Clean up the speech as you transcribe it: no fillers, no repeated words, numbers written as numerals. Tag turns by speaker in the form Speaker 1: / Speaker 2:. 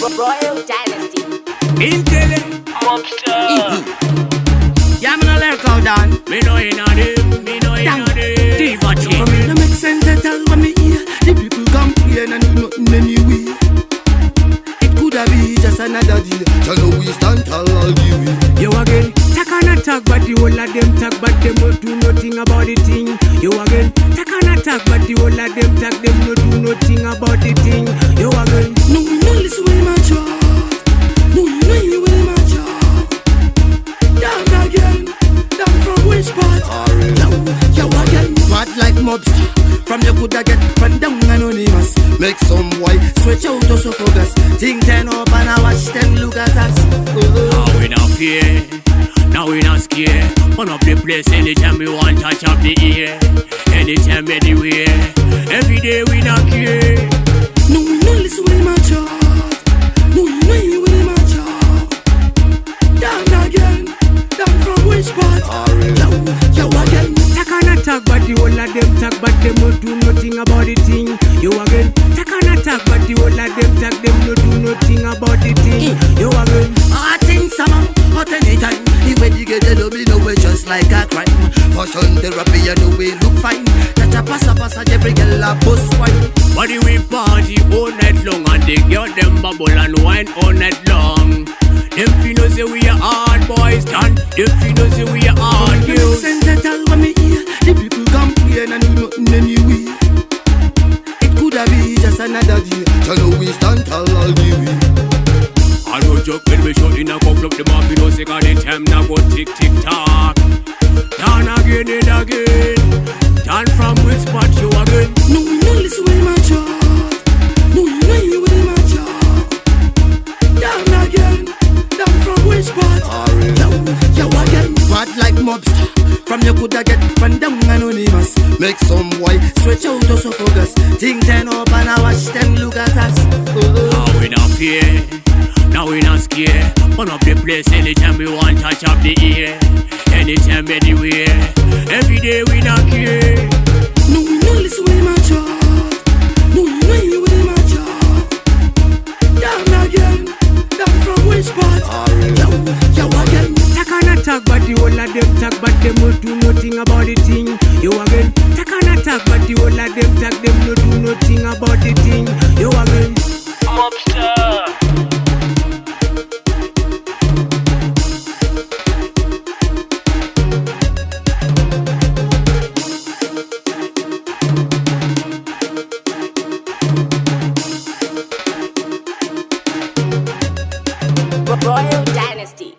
Speaker 1: Royal Dynasty.
Speaker 2: Intelligent
Speaker 3: Mobster.
Speaker 2: Yeah, me no let go down. Me know in a them, me know in a them. Diva team.
Speaker 4: For me, no make sense at all when me hear the people complain and do nothing anyway. It coulda be just another day. So now we stand tall all the way.
Speaker 2: You again, talk and attack, but the whole of them talk, but them no do nothing about the thing. You again, talk and attack, but the whole of them talk, them no do nothing about the thing. You again,
Speaker 4: No, we no listen with my jaw. No, we no hear with my jaw. Down again, down from which part? Yo again, bad like mobster. From you coulda get run down anonymous. Make some boy switch out to so focus. Think turn up and I watch them look at us.
Speaker 2: now we not fear, now we not scared. Run up the place anytime we want, touch up the ear. Anytime, anywhere, every day we not care.
Speaker 4: No, we no listen with my jaw. No, we no hear with my jaw. Down again, down from which part? Yo again.
Speaker 2: Talk and attack, but the whole of them talk, but them no do nothing about the thing. You again, talk and attack, but the whole of them talk, them no do nothing about the thing. You again,
Speaker 4: I think some hot anytime. The way you get the love, you know it's just like a crime. Fashion therapy, you know we look fine. That a pass every girl a bust wine.
Speaker 2: body we party all night long, and they girl them bubble and wine all night long. Them fi know say we are hard boys, and them fi know say we are hard
Speaker 4: No
Speaker 2: girls.
Speaker 4: sense at all when me hear the people complain and do nothing anyway. It coulda be just another day. So now we stand tall all the way.
Speaker 2: I no joke when we shot in a couple of them off, you know say 'cause the time now go tick tick tock. Turn again and again, turn from which spot you again.
Speaker 4: No, we no listen with my jaw. No, we no hear with my jaw. Down again, down from which part? Yo again. Bad like mobster. From you coulda get run down anonymous. Make some boy switch out to so focus. Think turn up and I watch them look at us.
Speaker 2: Now we not fear, now we not scared. Run up the place anytime we want, touch up the ear. Anytime, anywhere, every day we not care.
Speaker 4: No, we no listen with my jaw. No, we no hear with my jaw. Down again, down from which part? Yo again.
Speaker 2: Talk and attack, but the whole of them talk, but them no do nothing about the thing. You again, talk and attack, but the whole of them talk, them no do nothing about the thing. You again.
Speaker 3: Mobster.
Speaker 1: Royal Dynasty.